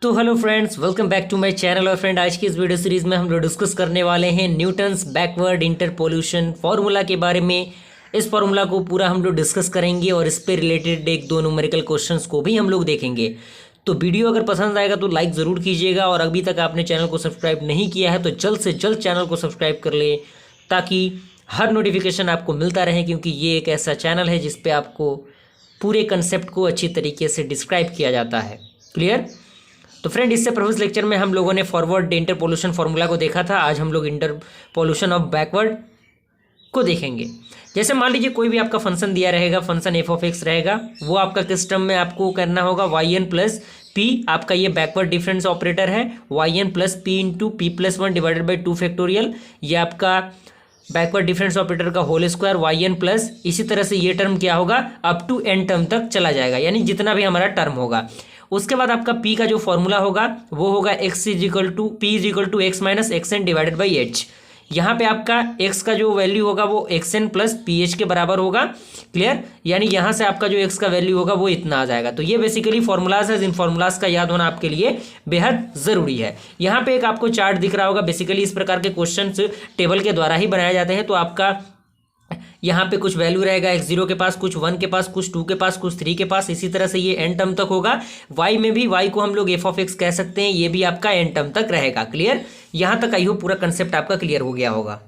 तो hello friends, welcome back to my channel. और friend, आज की इस वीडियो सीरीज में हम लोग डिस्कस करने वाले हैं न्यूटन्स बैकवर्ड इंटरपोल्यूशन फार्मूला के बारे में। इस फार्मूला को पूरा हम लोग डिस्कस करेंगे और इस पे रिलेटेड एक दो न्यूमेरिकल क्वेश्चंस को भी हम लोग देखेंगे। तो वीडियो अगर पसंद आएगा तो लाइक ज़रूर कीजिएगा, और अभी तक आपने चैनल को सब्सक्राइब नहीं किया है तो जल्द से जल्द चैनल को सब्सक्राइब कर ले, ताकि हर नोटिफिकेशन आपको मिलता रहे, क्योंकि ये एक ऐसा चैनल है जिस पे आपको पूरे कंसेप्ट को अच्छी तरीके से डिस्क्राइब किया जाता है। क्लियर? तो फ्रेंड, इससे प्रीवियस लेक्चर में हम लोगों ने फॉरवर्ड इंटरपोल्यूशन फार्मूला को देखा था। आज हम लोग इंटरपोल्यूशन ऑफ बैकवर्ड को देखेंगे। जैसे मान लीजिए कोई भी आपका फंक्शन दिया रहेगा, फंक्शन एफ ऑफ एक्स रहेगा, वो आपका किस टर्म में आपको करना होगा, वाई एन प्लस पी। आपका ये बैकवर्ड डिफरेंस ऑपरेटर है, y n plus p into p plus one divided by 2 factorial. ये आपका बैकवर्ड डिफरेंस ऑपरेटर का whole square y n plus, इसी तरह से ये टर्म क्या होगा, अप टू एन टर्म तक चला जाएगा, यानी जितना भी हमारा टर्म होगा। उसके बाद आपका p का जो फॉर्मूला होगा वो होगा x is equal to p is equal to x minus x n divided by h. यहाँ पे आपका x का जो वैल्यू होगा वो x n plus p h के बराबर होगा। क्लियर? यानी यहाँ से आपका जो x का वैल्यू होगा वो इतना आ जाएगा। तो ये बेसिकली फॉर्मूलाज है, जिन फॉर्मूलाज का याद होना आपके लिए बेहद ज़रूरी है। यहाँ पे एक आपको चार्ट दिख रहा होगा। बेसिकली इस प्रकार के क्वेश्चन टेबल के द्वारा ही बनाए जाते हैं। तो आपका यहाँ पे कुछ वैल्यू रहेगा, x0 के पास, कुछ 1 के पास, कुछ 2 के पास, कुछ 3 के पास, इसी तरह से ये n टर्म तक होगा। y में भी, y को हम लोग f ऑफ x कह सकते हैं, ये भी आपका n टर्म तक रहेगा। क्लियर? यहाँ तक आई हो पूरा कंसेप्ट आपका क्लियर हो गया होगा।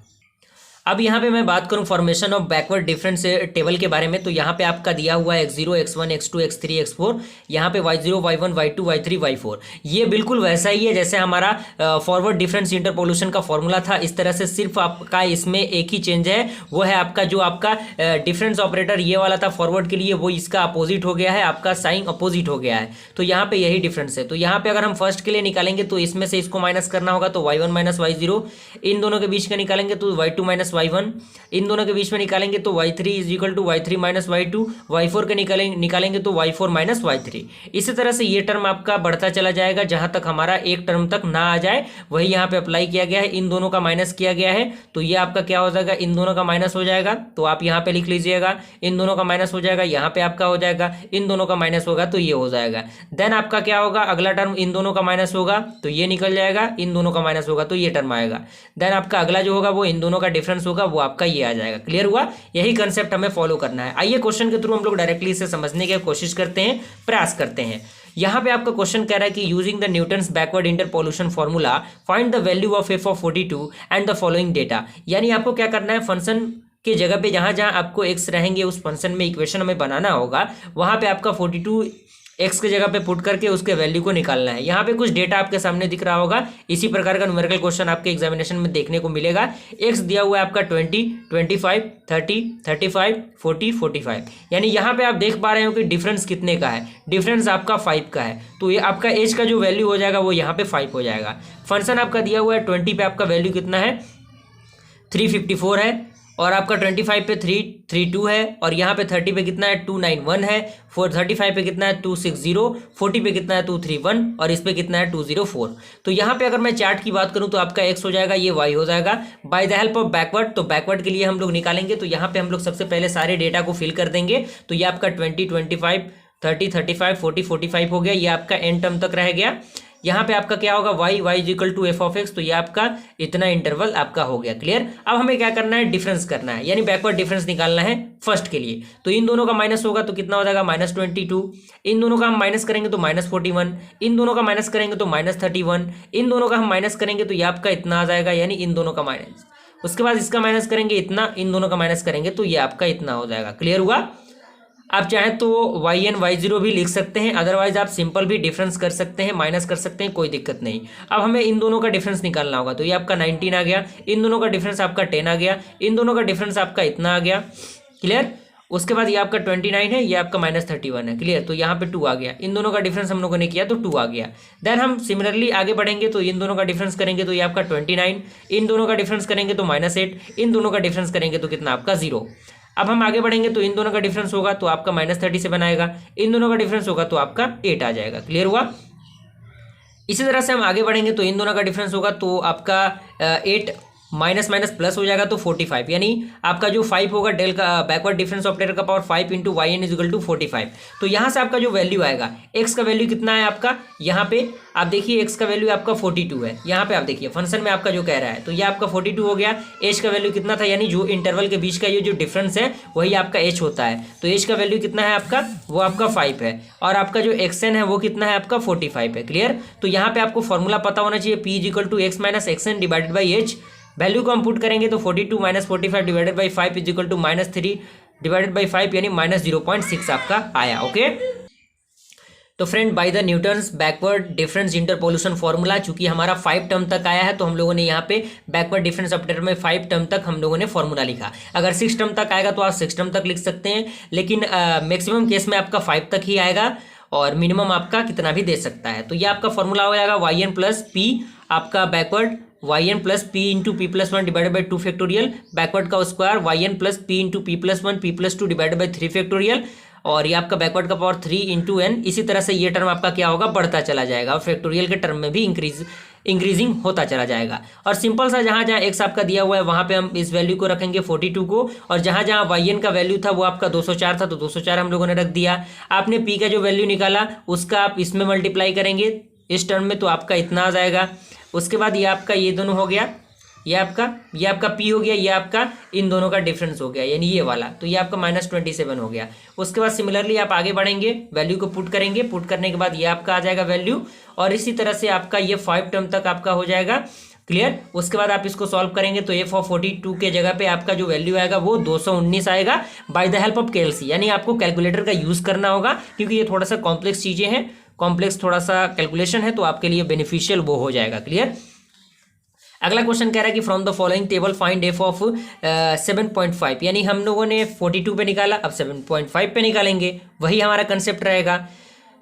अब यहाँ पे मैं बात करूँ formation of backward difference table के बारे में, तो यहाँ पे आपका दिया हुआ है x0, x1, x2, x3, x4, यहाँ पे y0, y1, y2, y3, y4। ये बिल्कुल वैसा ही है जैसे हमारा फॉरवर्ड डिफरेंस इंटरपोल्यूशन का फॉर्मूला था। इस तरह से सिर्फ आपका इसमें एक ही चेंज है, वो है आपका जो आपका डिफरेंस ऑपरेटर ये वाला था फॉरवर्ड के लिए, वो इसका अपोजिट हो गया है, आपका साइन अपोजिट हो गया है। तो यहाँ पे यही डिफरेंस है। तो यहाँ पे अगर हम फर्स्ट के लिए निकालेंगे तो इसमें से इसको माइनस करना होगा, तो y1 माइनस y0, इन दोनों के बीच का निकालेंगे तो y2 माइनस y1, इन दोनों के बीच में निकालेंगे तो y3 is equal to y3 minus y2, y4 के निकालेंगे तो y4 माइनस y3। इसी तरह से ये टर्म आपका बढ़ता चला जाएगा जहां तक हमारा एक टर्म तक ना आ जाए, वही यहाँ पे अप्लाई किया गया है। इन दोनों का माइनस किया गया है, तो ये आपका क्या हो जाएगा, इन दोनों का माइनस हो जाएगा। तो आप यहाँ पे लिख लीजिएगा, इन दोनों का माइनस हो जाएगा, यहाँ पे आपका हो जाएगा, इन दोनों का माइनस होगा तो ये हो जाएगा। देन आपका क्या होगा, अगला टर्म इन दोनों का माइनस होगा तो ये निकल जाएगा, इन दोनों का माइनस होगा तो ये टर्म आएगा। देन आपका अगला जो होगा वो इन दोनों का डिफरेंस होगा, वो आपका ये आ जाएगा। क्लियर हुआ? यही कंसेप्ट हमें फॉलो करना है। आइए क्वेश्चन के थ्रू हम लोग डायरेक्टली इसे समझने की कोशिश करते हैं, प्रयास करते हैं। यहाँ पे आपका क्वेश्चन कह रहा है कि using the Newton's backward interpolation formula find the value of f of 42 and the following data. यानी आपको क्या करना है, फंक्शन के जगह पे जहां जहां आपको x रहेंगे उस फंक्शन में इक्वेशन हमें बनाना होगा, वहां पे आपका 42 x के जगह पे पुट करके उसके वैल्यू को निकालना है। यहाँ पे कुछ डेटा आपके सामने दिख रहा होगा। इसी प्रकार का न्यूमेरिकल क्वेश्चन आपके एग्जामिनेशन में देखने को मिलेगा। x दिया हुआ है आपका 20, 25, 30, 35, 40, 45। यानी यहाँ पे आप देख पा रहे हो कि डिफरेंस कितने का है, डिफरेंस आपका 5 का है। तो ये आपका एज का जो वैल्यू हो जाएगा वो यहाँ पे 5 हो जाएगा। फंक्शन आपका दिया हुआ है 20 पे आपका वैल्यू कितना है, 354 है, और आपका 25 पे 332 है, और यहाँ पे 30 पे कितना है, 291 है, 35 पे कितना है, 260, 40 पे कितना है, 231, और इस पे कितना है, 204। तो यहाँ पे अगर मैं चार्ट की बात करूँ तो आपका x हो जाएगा, ये y हो जाएगा। By the help of backward, तो बैकवर्ड के लिए हम लोग निकालेंगे। तो यहाँ पे हम लोग सबसे पहले सारे डेटा को फिल कर देंगे। तो ये आपका 20, 25, 30, 35, 40, 45 हो गया, ये आपका एन टर्म तक रह गया। यहाँ पे आपका क्या होगा, y is equal to f of x, तो ये आपका इतना इंटरवल आपका हो गया। क्लियर? अब हमें क्या करना है, डिफरेंस करना है, यानी बैकवर्ड डिफरेंस निकालना है फर्स्ट के लिए। तो इन दोनों का माइनस होगा तो कितना हो जाएगा, -22, इन दोनों का हम माइनस करेंगे तो -41, इन दोनों का माइनस करेंगे तो -31, इन दोनों का हम माइनस करेंगे तो ये आपका इतना आ जाएगा, यानी इन दोनों का माइनस, उसके बाद इसका माइनस करेंगे इतना, इन दोनों का माइनस करेंगे तो ये आपका इतना हो जाएगा। क्लियर हुआ? आप चाहें तो yn y0 भी लिख सकते हैं, अदरवाइज आप सिंपल भी डिफरेंस कर सकते हैं, माइनस कर सकते हैं, कोई दिक्कत नहीं। अब हमें इन दोनों का डिफरेंस निकालना होगा। तो ये आपका 19 आ गया, इन दोनों का डिफरेंस आपका 10 आ गया, इन दोनों का डिफरेंस आपका इतना आ गया। क्लियर? उसके बाद ये आपका 29 है, ये आपका -31 है। क्लियर? तो यहाँ पे 2 आ गया, इन दोनों का डिफरेंस हम लोगों ने किया तो 2 आ गया। देन हम सिमिलरली आगे बढ़ेंगे तो इन दोनों का डिफरेंस करेंगे तो ये आपका 29, इन दोनों का डिफरेंस करेंगे तो -8, इन दोनों का डिफरेंस करेंगे तो कितना आपका 0। अब हम आगे बढ़ेंगे तो इन दोनों का डिफरेंस होगा तो आपका -37 आएगा, इन दोनों का डिफरेंस होगा तो आपका 8 आ जाएगा। क्लियर हुआ? इसी तरह से हम आगे बढ़ेंगे तो इन दोनों का डिफरेंस होगा तो आपका 8 माइनस माइनस प्लस हो जाएगा तो 45, यानी आपका जो 5 होगा डेल का बैकवर्ड डिफरेंस ऑपरेटर का power 5 into y n equal to 45। तो यहाँ से आपका जो वैल्यू आएगा, एक्स का वैल्यू कितना है आपका, यहाँ पे आप देखिए एक्स का वैल्यू आपका 42 है, यहाँ पे आप देखिए फंक्शन में आपका जो कह रहा है, तो ये आपका 42 हो गया। एच का वैल्यू कितना था, यानी जो इंटरवल के बीच का ये जो डिफरेंस है वही आपका एच होता है। तो एच का वैल्यू कितना है आपका, वो आपका 5 है, और आपका जो एक्सएन है वो कितना है आपका 45 है। क्लियर। तो यहाँ पे आपको फॉर्मूला पता होना चाहिए, p is equal to x minus x n divided by h. Value को हम पुट करेंगे तो 42 minus 45 divided by 5 is equal to minus 3 divided by 5, यानी माइनस 0.6 आपका आया। ओके। तो friend, by the Newton's backward difference interpolation formula, चूंकि हमारा 5 टर्म तक आया है तो हम लोगों ने यहाँ पे बैकवर्ड डिफरेंस ऑपरेटर में 5 टर्म तक हम लोगों ने फॉर्मूला लिखा। अगर 6 टर्म तक आएगा तो आप 6 टर्म तक लिख सकते हैं, लेकिन मैक्सिमम केस में आपका 5 तक ही आएगा, और मिनिमम आपका कितना भी दे सकता है। तो ये आपका फॉर्मूला हो जाएगा वाई एन प्लस पी आपका backward y n plus p into p plus 1 divided by 2 factorial, backward का square y n plus p into p plus 1 p plus 2 divided by 3 factorial, और ये आपका बैकवर्ड का power 3 into N. इसी तरह से ये टर्म आपका क्या होगा, बढ़ता चला जाएगा, और फैक्टोरियल के टर्म में भी इंक्रीजिंग होता चला जाएगा। और सिंपल सा जहाँ जहाँ एक्स आपका दिया हुआ है वहाँ पे हम इस वैल्यू को रखेंगे 42 को, और जहाँ जहाँ वाई एन का वैल्यू था वो आपका 204 था तो 204 हम लोगों ने रख दिया। आपने पी का जो वैल्यू निकाला उसका आप इसमें मल्टीप्लाई करेंगे इस टर्म में, तो आपका इतना आ जाएगा। उसके बाद ये आपका ये दोनों हो गया, ये आपका P हो गया, ये आपका इन दोनों का डिफरेंस हो गया, यानी ये वाला, तो ये आपका -27 हो गया। उसके बाद सिमिलरली आप आगे बढ़ेंगे, वैल्यू को पुट करेंगे, पुट करने के बाद ये आपका आ जाएगा वैल्यू, और इसी तरह से आपका ये 5 टर्म तक आपका हो जाएगा। क्लियर। उसके बाद आप इसको सॉल्व करेंगे तो ये 42 के जगह पे आपका जो वैल्यू आएगा वो 219 आएगा by the help of KLC, यानी आपको कैलकुलेटर का यूज करना होगा, क्योंकि ये थोड़ा सा कॉम्प्लेक्स चीजें हैं, कॉम्प्लेक्स थोड़ा सा कैलकुलेशन है, तो आपके लिए बेनिफिशियल वो हो जाएगा। क्लियर। अगला क्वेश्चन कह रहा है कि from the following table find F of 7.5, यानी हम लोगों ने 42 पे निकाला, अब 7.5 पे निकालेंगे, वही हमारा कंसेप्ट रहेगा।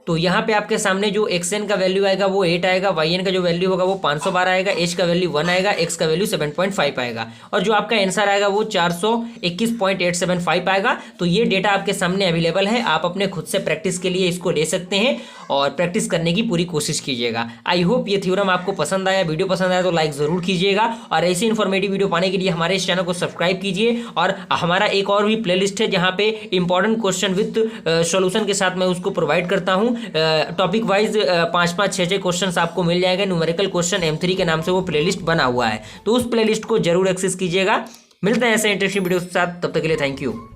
तो यहाँ पे आपके सामने जो एक्स एन का वैल्यू आएगा वो 8 आएगा, वाई एन का जो वैल्यू होगा वो 512 आएगा, एच का वैल्यू 1 आएगा, एक्स का वैल्यू 7.5 आएगा, और जो आपका आंसर आएगा वो 421.875 आएगा। तो ये डेटा आपके सामने अवेलेबल है, आप अपने खुद से प्रैक्टिस के लिए इसको ले सकते हैं, और प्रैक्टिस करने की पूरी कोशिश कीजिएगा। आई होप ये थ्योरम आपको पसंद आया, वीडियो पसंद आया तो लाइक जरूर कीजिएगा, और ऐसी इन्फॉर्मेटिव वीडियो पाने के लिए हमारे इस चैनल को सब्सक्राइब कीजिए। और हमारा एक और भी प्लेलिस्ट है जहाँ पे इंपॉर्टेंट क्वेश्चन विद सॉल्यूशन के साथ मैं उसको प्रोवाइड करता हूँ, टॉपिक वाइज 5-5, 6-6 क्वेश्चन आपको मिल जाएगा। न्यूमेरिकल क्वेश्चन M3 के नाम से वो प्लेलिस्ट बना हुआ है, तो उस प्लेलिस्ट को जरूर एक्सेस कीजिएगा। मिलते हैं ऐसे इंटरेस्टिंग वीडियो के साथ, तब तक के लिए थैंक यू।